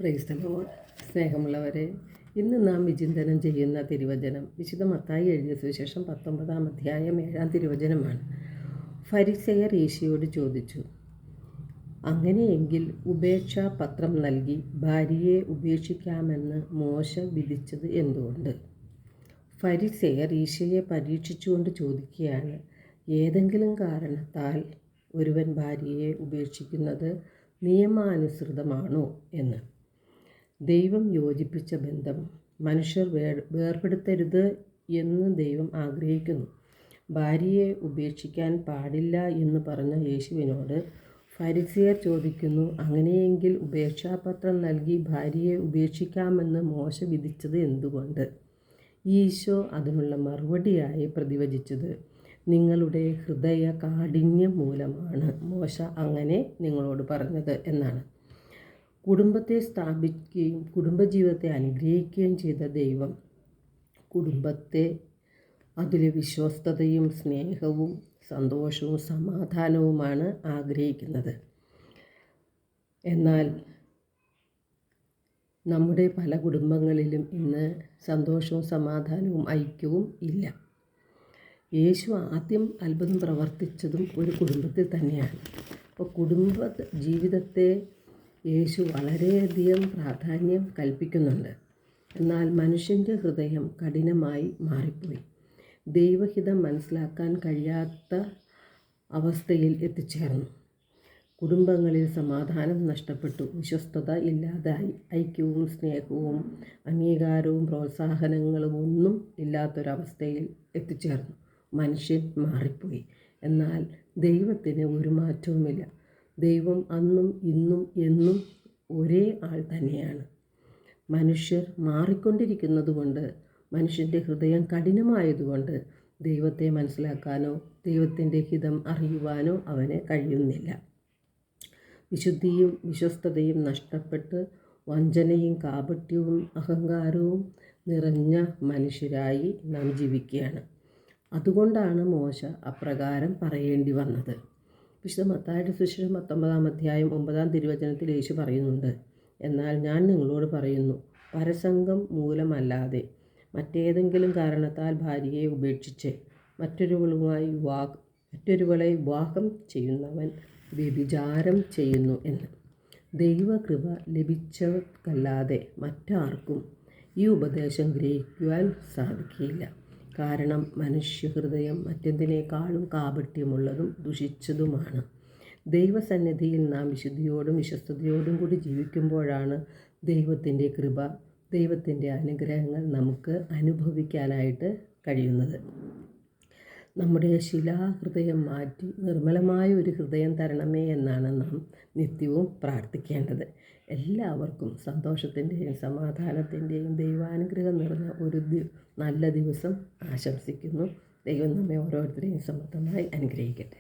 Praise the Lord. സ്നേഹമുള്ളവരെ, ഇന്ന് നാം വിചിന്തനം ചെയ്യുന്ന തിരുവചനം വിശുദ്ധ മത്തായി എഴുതിയ സുവിശേഷം 19-ാം അധ്യായം 7-ാം തിരുവചനമാണ്. ഫരിസേയർ യേശുവോട് ചോദിച്ചു, അങ്ങനെയെങ്കിൽ ഉപേക്ഷാപത്രം നൽകി ഭാര്യയെ ഉപേക്ഷിക്കാമെന്ന് മോശ വിധിച്ചത് എന്തുകൊണ്ട്? ഫരിസേയർ ഈശോയെ പരീക്ഷിച്ചുകൊണ്ട് ചോദിക്കുകയാണ്, ഏതെങ്കിലും കാരണത്താൽ ഒരുവൻ ഭാര്യയെ ഉപേക്ഷിക്കുന്നത് നിയമാനുസൃതമാണോ എന്ന്. ദൈവം യോജിപ്പിച്ച ബന്ധം മനുഷ്യർ വേർപെടുത്തരുത് എന്ന് ദൈവം ആഗ്രഹിക്കുന്നു. ഭാര്യയെ ഉപേക്ഷിക്കാൻ പാടില്ല എന്ന് പറഞ്ഞ യേശുവിനോട് ഫരിസേയർ ചോദിക്കുന്നു, അങ്ങനെയെങ്കിൽ ഉപേക്ഷാപത്രം നൽകി ഭാര്യയെ ഉപേക്ഷിക്കാമെന്ന് മോശ വിധിച്ചത് എന്തുകൊണ്ട്? ഈശോ അതിനുള്ള മറുപടിയായി പ്രതിവചിച്ചത്, നിങ്ങളുടെ ഹൃദയ കാഠിന്യം മൂലമാണ് മോശ അങ്ങനെ നിങ്ങളോട് പറഞ്ഞത് എന്നാണ്. കുടുംബത്തെ സ്ഥാപിക്കുകയും കുടുംബജീവിതത്തെ അനുഗ്രഹിക്കുകയും ചെയ്ത ദൈവം കുടുംബത്തെ അതിലെ വിശ്വസ്തതയും സ്നേഹവും സന്തോഷവും സമാധാനവുമാണ് ആഗ്രഹിക്കുന്നത്. എന്നാൽ നമ്മുടെ പല കുടുംബങ്ങളിലും ഇന്ന് സന്തോഷവും സമാധാനവും ഐക്യവും ഇല്ല. യേശു ആദ്യം അത്ഭുതം പ്രവർത്തിച്ചതും ഒരു കുടുംബത്തിൽ തന്നെയാണ്. അപ്പോൾ കുടുംബ ജീവിതത്തെ യേശു വളരെയധികം പ്രാധാന്യം കൽപ്പിക്കുന്നുണ്ട്. എന്നാൽ മനുഷ്യൻ്റെ ഹൃദയം കഠിനമായി മാറിപ്പോയി. ദൈവഹിതം മനസ്സിലാക്കാൻ കഴിയാത്ത അവസ്ഥയിൽ എത്തിച്ചേർന്നു. കുടുംബങ്ങളിൽ സമാധാനം നഷ്ടപ്പെട്ടു, വിശ്വസ്തത ഇല്ലാതായി, ഐക്യവും സ്നേഹവും അംഗീകാരവും പ്രോത്സാഹനങ്ങളും ഒന്നും ഇല്ലാത്തൊരവസ്ഥയിൽ എത്തിച്ചേർന്നു. മനുഷ്യൻ മാറിപ്പോയി. എന്നാൽ ദൈവത്തിന് ഒരു മാറ്റവുമില്ല. ദൈവം അന്നും ഇന്നും എന്നും ഒരേ ആൾ തന്നെയാണ്. മനുഷ്യർ മാറിക്കൊണ്ടിരിക്കുന്നത് കൊണ്ട്, മനുഷ്യൻ്റെ ഹൃദയം കഠിനമായതുകൊണ്ട് ദൈവത്തെ മനസ്സിലാക്കാനോ ദൈവത്തിൻ്റെ ഹിതം അറിയുവാനോ അവന് കഴിയുന്നില്ല. വിശുദ്ധിയും വിശ്വസ്തതയും നഷ്ടപ്പെട്ട് വഞ്ചനയും കാപട്യവും അഹങ്കാരവും നിറഞ്ഞ മനുഷ്യരായി നാം ജീവിക്കുകയാണ്. അതുകൊണ്ടാണ് മോശ അപ്രകാരം പറയേണ്ടി വന്നത്. വിശുദ്ധ മത്തായിയുടെ സുവിശേഷം 19-ാം അധ്യായം 9-ാം തിരുവചനത്തിൽ യേശു പറയുന്നുണ്ട്, എന്നാൽ ഞാൻ നിങ്ങളോട് പറയുന്നു, പരസംഗം മൂലമല്ലാതെ മറ്റേതെങ്കിലും കാരണത്താൽ ഭാര്യയെ ഉപേക്ഷിച്ച് മറ്റൊരുവളെ വിവാഹം ചെയ്യുന്നവൻ വ്യഭിചാരം ചെയ്യുന്നു എന്ന്. ദൈവകൃപ ലഭിച്ചവർക്കല്ലാതെ മറ്റാർക്കും ഈ ഉപദേശം ഗ്രഹിക്കുവാൻ സാധിക്കില്ല. കാരണം മനുഷ്യഹൃദയം മറ്റെന്തിനേക്കാളും കാപട്യമുള്ളതും ദുഷിച്ചതുമാണ്. ദൈവസന്നിധിയിൽ നാം വിശുദ്ധിയോടും വിശ്വസ്തയോടും കൂടി ജീവിക്കുമ്പോഴാണ് ദൈവത്തിൻ്റെ കൃപ, ദൈവത്തിൻ്റെ അനുഗ്രഹങ്ങൾ നമുക്ക് അനുഭവിക്കാനായിട്ട് കഴിയുന്നത്. നമ്മുടെ ശിലാഹൃദയം മാറ്റി നിർമ്മലമായ ഒരു ഹൃദയം തരണമേ എന്നാണ് നാം നിത്യവും പ്രാർത്ഥിക്കേണ്ടത്. എല്ലാവർക്കും സന്തോഷത്തിൻ്റെയും സമാധാനത്തിൻ്റെയും ദൈവാനുഗ്രഹം നിറഞ്ഞ ഒരു നല്ല ദിവസം ആശംസിക്കുന്നു. ദൈവം നമ്മെ ഓരോരുത്തരെയും സമൃദ്ധമായി അനുഗ്രഹിക്കട്ടെ.